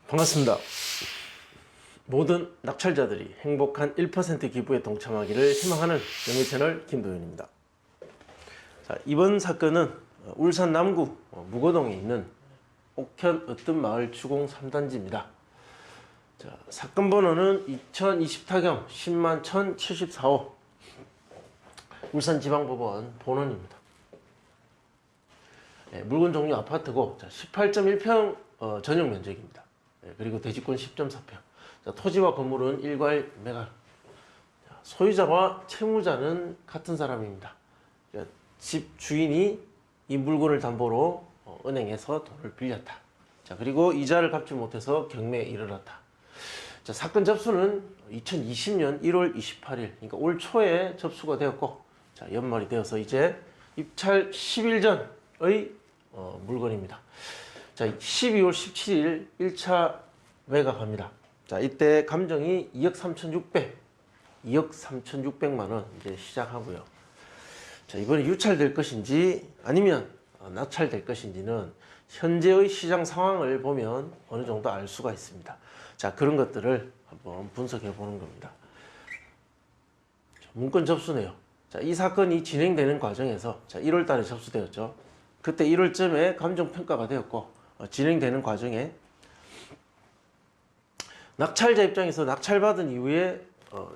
반갑습니다. 모든 낙찰자들이 행복한 1% 기부에 동참하기를 희망하는 명예채널 김도윤입니다. 자, 이번 사건은 울산 남구 무거동에 있는 옥현 으뜸마을 주공 3단지입니다. 자, 사건 번호는 2020타경 10만 1074호 울산지방법원 본원입니다. 물건 종류 아파트고 18.1평 전용 면적입니다. 그리고 대지권 10.4평. 토지와 건물은 일괄 매각. 소유자와 채무자는 같은 사람입니다. 집 주인이 이 물건을 담보로 은행에서 돈을 빌렸다. 그리고 이자를 갚지 못해서 경매에 이르렀다. 사건 접수는 2020년 1월 28일, 그러니까 올 초에 접수가 되었고, 연말이 되어서 이제 입찰 10일 전의 물건입니다. 12월 17일 1차 매각합니다. 이때 감정이 2억 3,600만 원 이제 시작하고요. 이번에 유찰될 것인지 아니면 낙찰될 것인지는 현재의 시장 상황을 보면 어느 정도 알 수가 있습니다. 그런 것들을 한번 분석해 보는 겁니다. 문건 접수네요. 이 사건이 진행되는 과정에서 1월 달에 접수되었죠. 그때 1월쯤에 감정평가가 되었고, 진행되는 과정에 낙찰자 입장에서 낙찰받은 이후에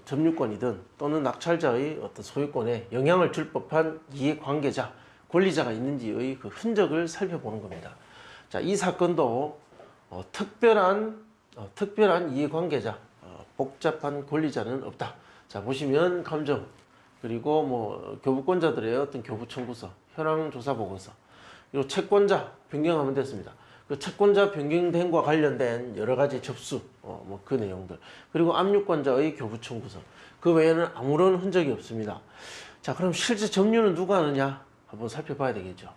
점유권이든 또는 낙찰자의 어떤 소유권에 영향을 줄 법한 이해관계자, 권리자가 있는지의 그 흔적을 살펴보는 겁니다. 이 사건도 특별한 이해관계자, 복잡한 권리자는 없다. 보시면 감정, 그리고 교부권자들의 어떤 교부청구서, 현황조사보고서, 그리고 채권자 변경하면 됐습니다. 그 채권자 변경된과 관련된 여러 가지 접수, 그 내용들, 그리고 압류권자의 교부청구서, 그 외에는 아무런 흔적이 없습니다. 그럼 실제 점유는 누가 하느냐 한번 살펴봐야 되겠죠.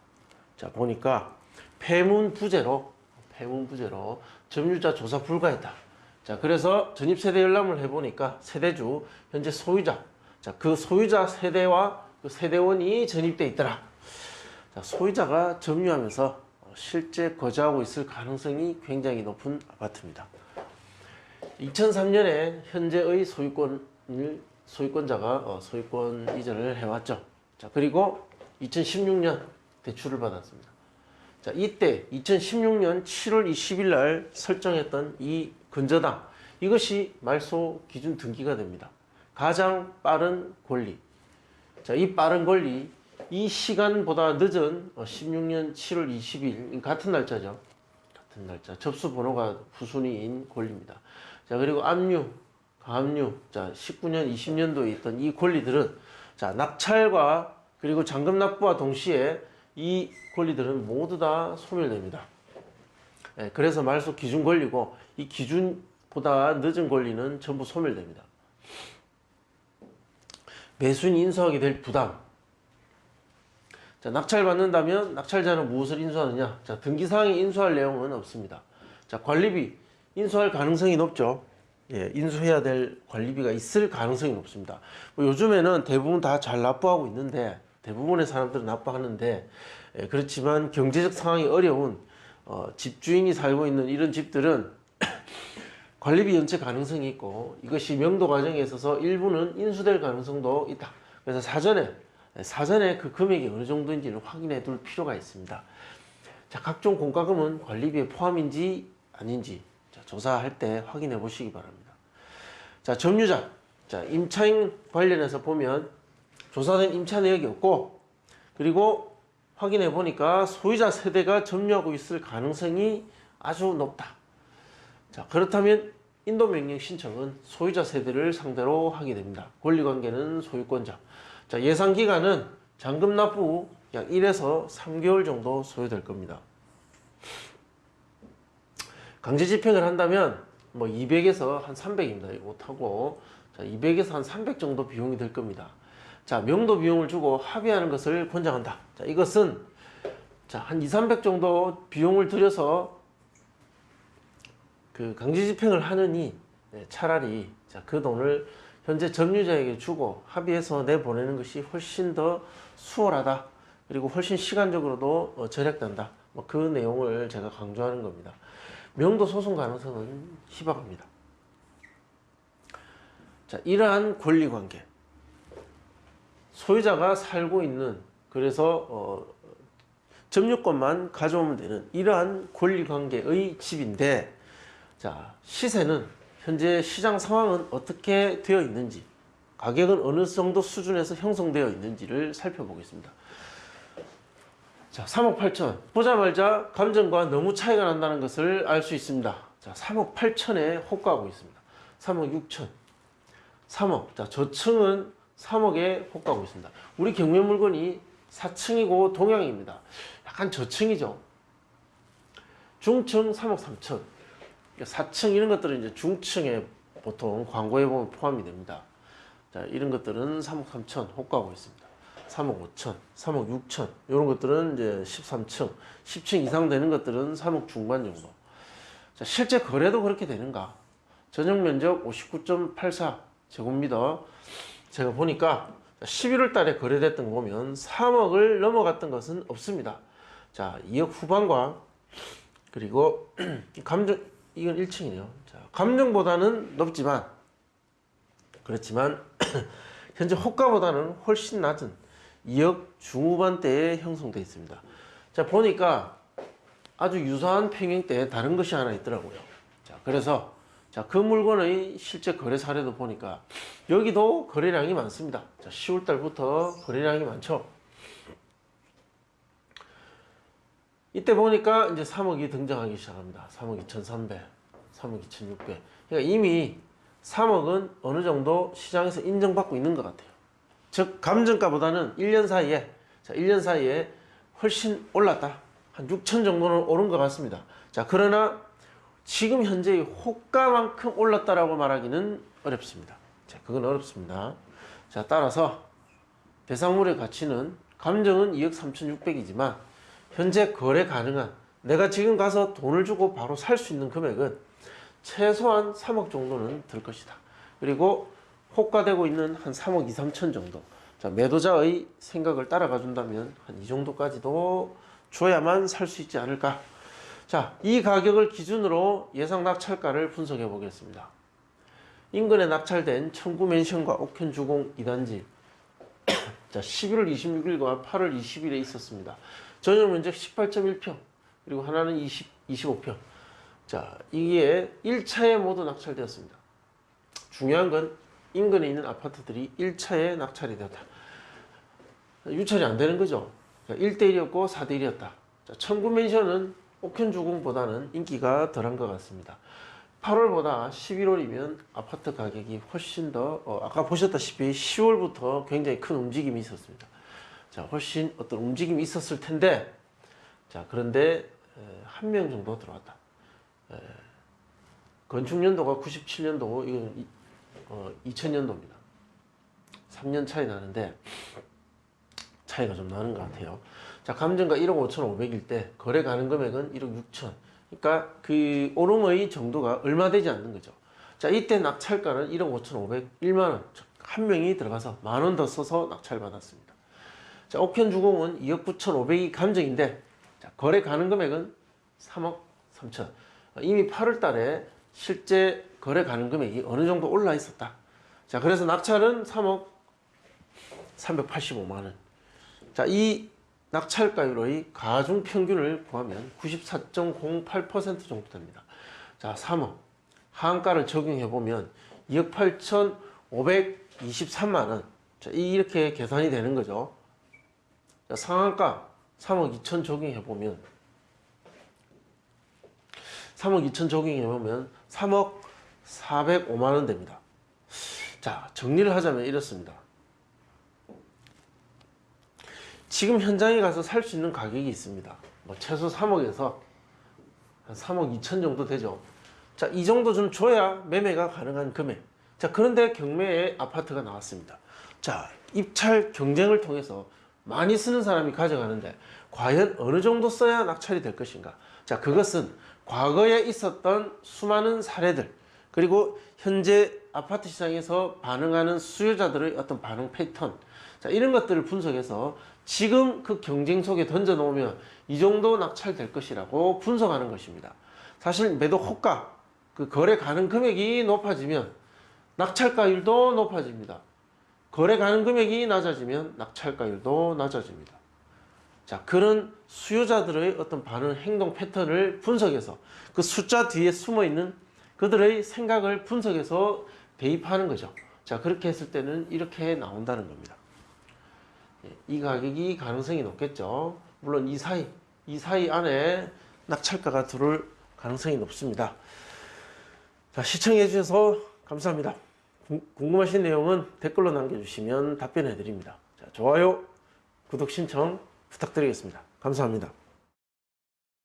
보니까 폐문부재로 점유자 조사 불가했다. 그래서 전입세대 열람을 해보니까 세대주, 현재 소유자, 그 소유자 세대와 그 세대원이 전입돼 있더라. 소유자가 점유하면서 실제 거주하고 있을 가능성이 굉장히 높은 아파트입니다. 2003년에 현재의 소유권자가 소유권 이전을 해왔죠. 그리고 2016년 대출을 받았습니다. 이때 2016년 7월 20일 날 설정했던 이 근저당, 이것이 말소 기준 등기가 됩니다. 가장 빠른 권리. 이 빠른 권리, 이 시간보다 늦은 16년 7월 20일 같은 날짜죠. 같은 날짜. 접수 번호가 후순위인 권리입니다. 그리고 압류, 가압류. 19년, 20년도에 있던 이 권리들은 낙찰과 그리고 잔금 납부와 동시에 이 권리들은 모두 다 소멸됩니다. 그래서 말소 기준 권리고 이 기준보다 늦은 권리는 전부 소멸됩니다. 매수인이 인수하게 될 부담. 낙찰 받는다면 낙찰자는 무엇을 인수하느냐? 등기사항에 인수할 내용은 없습니다. 관리비, 인수할 가능성이 높죠. 인수해야 될 관리비가 있을 가능성이 높습니다. 요즘에는 대부분 다 잘 납부하고 있는데, 대부분의 사람들은 납부하는데, 그렇지만 경제적 상황이 어려운 집주인이 살고 있는 이런 집들은 관리비 연체 가능성이 있고, 이것이 명도 과정에 있어서 일부는 인수될 가능성도 있다. 그래서 사전에 그 금액이 어느 정도인지를 확인해 둘 필요가 있습니다. 각종 공과금은 관리비에 포함인지 아닌지 조사할 때 확인해 보시기 바랍니다. 점유자. 임차인 관련해서 보면 조사된 임차 내역이 없고, 그리고 확인해 보니까 소유자 세대가 점유하고 있을 가능성이 아주 높다. 그렇다면 인도명령 신청은 소유자 세대를 상대로 하게 됩니다. 권리관계는 소유권자. 예상기간은 잔금 납부 후 약 1에서 3개월 정도 소요될 겁니다. 강제집행을 한다면 200에서 한 300입니다. 못하고 200에서 한 300 정도 비용이 될 겁니다. 명도 비용을 주고 합의하는 것을 권장한다. 이것은 한 2, 300 정도 비용을 들여서 그 강제집행을 하느니 차라리 그 돈을 현재 점유자에게 주고 합의해서 내보내는 것이 훨씬 더 수월하다. 그리고 훨씬 시간적으로도 절약된다. 그 내용을 제가 강조하는 겁니다. 명도 소송 가능성은 희박합니다. 자, 이러한 권리관계, 소유자가 살고 있는, 그래서 점유권만 가져오면 되는 이러한 권리관계의 집인데, 자, 시세는 현재 시장 상황은 어떻게 되어 있는지, 가격은 어느 정도 수준에서 형성되어 있는지를 살펴보겠습니다. 자, 3억 8천 보자마자 감정과 너무 차이가 난다는 것을 알 수 있습니다. 자, 3억 8천에 호가하고 있습니다. 3억 6천, 3억. 자, 저층은 3억에 호가하고 있습니다. 우리 경매 물건이 4층이고 동양입니다. 약간 저층이죠. 중층 3억 3천. 4층 이런 것들은 이제 중층에 보통 광고에 보면 포함이 됩니다. 자, 이런 것들은 3억 3천 호가하고 있습니다. 3억 5천, 3억 6천 이런 것들은 이제 13층, 10층 이상 되는 것들은 3억 중반 정도. 자, 실제 거래도 그렇게 되는가? 전용 면적 59.84 제곱미터. 제가 보니까 11월 달에 거래됐던 거 보면 3억을 넘어갔던 것은 없습니다. 자, 2억 후반과, 그리고 감정, 이건 1층이네요. 자, 감정보다는 높지만, 그렇지만 현재 호가보다는 훨씬 낮은 2억 중후반대에 형성되어 있습니다. 자, 보니까 아주 유사한 평형대에 다른 것이 하나 있더라고요. 자, 그래서 자, 그 물건의 실제 거래 사례도 보니까 여기도 거래량이 많습니다. 자, 10월 달부터 거래량이 많죠. 이때 보니까 이제 3억이 등장하기 시작합니다. 3억 2,300, 3억 2,600. 그러니까 이미 3억은 어느 정도 시장에서 인정받고 있는 것 같아요. 즉, 감정가보다는 1년 사이에, 자, 1년 사이에 훨씬 올랐다. 한 6천 정도는 오른 것 같습니다. 자, 그러나 지금 현재의 호가만큼 올랐다라고 말하기는 어렵습니다. 자, 그건 어렵습니다. 자, 따라서 대상물의 가치는, 감정은 2억 3,600이지만 현재 거래 가능한, 내가 지금 가서 돈을 주고 바로 살 수 있는 금액은 최소한 3억 정도는 들 것이다. 그리고 호가되고 있는 한 3억 2, 3천 정도. 자, 매도자의 생각을 따라가 준다면 한 이 정도까지도 줘야만 살 수 있지 않을까. 자, 이 가격을 기준으로 예상 낙찰가를 분석해 보겠습니다. 인근에 낙찰된 청구 맨션과 옥현 주공 2단지. 자, 11월 26일과 8월 20일에 있었습니다. 전용 면적 18.1평, 그리고 하나는 25평. 자, 이게 1차에 모두 낙찰되었습니다. 중요한 건 인근에 있는 아파트들이 1차에 낙찰이 되었다. 유찰이 안 되는 거죠. 1대1이었고 4대1이었다. 자, 청구 맨션은 옥현 주공보다는 인기가 덜한 것 같습니다. 8월보다 11월이면 아파트 가격이 훨씬 더, 아까 보셨다시피 10월부터 굉장히 큰 움직임이 있었습니다. 자, 훨씬 어떤 움직임이 있었을 텐데, 자, 그런데 한 명 정도 들어왔다. 건축연도가 97년도고 이건 2000년도입니다. 3년 차이 나는데 차이가 좀 나는 것 같아요. 자, 감정가 1억 5,500일 때 거래 가능 금액은 1억 6천. 그러니까 그 오름의 정도가 얼마 되지 않는 거죠. 자, 이때 낙찰가는 1억 5,500, 1만 원. 한 명이 들어가서 만 원 더 써서 낙찰 받았습니다. 자, 옥현 주공은 2억 9,500이 감정인데, 자, 거래 가능 금액은 3억 3천. 이미 8월 달에 실제 거래 가능 금액이 어느 정도 올라 있었다. 자, 그래서 낙찰은 3억 385만 원. 자, 이 낙찰가율의 가중 평균을 구하면 94.08% 정도 됩니다. 자, 3억 하한가를 적용해 보면 2억 8,523만 원. 자, 이렇게 계산이 되는 거죠. 자, 상한가 3억 2천 적용해 보면 3억 405만 원 됩니다. 자, 정리를 하자면 이렇습니다. 지금 현장에 가서 살 수 있는 가격이 있습니다. 뭐 최소 3억에서 한 3억 2천 정도 되죠. 자, 이 정도 좀 줘야 매매가 가능한 금액. 자, 그런데 경매에 아파트가 나왔습니다. 자, 입찰 경쟁을 통해서 많이 쓰는 사람이 가져가는데 과연 어느 정도 써야 낙찰이 될 것인가? 자, 그것은 과거에 있었던 수많은 사례들, 그리고 현재 아파트 시장에서 반응하는 수요자들의 어떤 반응 패턴, 자, 이런 것들을 분석해서 지금 그 경쟁 속에 던져 놓으면 이 정도 낙찰될 것이라고 분석하는 것입니다. 사실 매도 호가, 그 거래 가능 금액이 높아지면 낙찰가율도 높아집니다. 거래 가능 금액이 낮아지면 낙찰가율도 낮아집니다. 자, 그런 수요자들의 어떤 반응, 행동 패턴을 분석해서 그 숫자 뒤에 숨어 있는 그들의 생각을 분석해서 대입하는 거죠. 자, 그렇게 했을 때는 이렇게 나온다는 겁니다. 이 가격이 가능성이 높겠죠. 물론 이 사이 안에 낙찰가가 들어올 가능성이 높습니다. 자, 시청해 주셔서 감사합니다. 궁금하신 내용은 댓글로 남겨주시면 답변해 드립니다. 자, 좋아요, 구독 신청 부탁드리겠습니다. 감사합니다.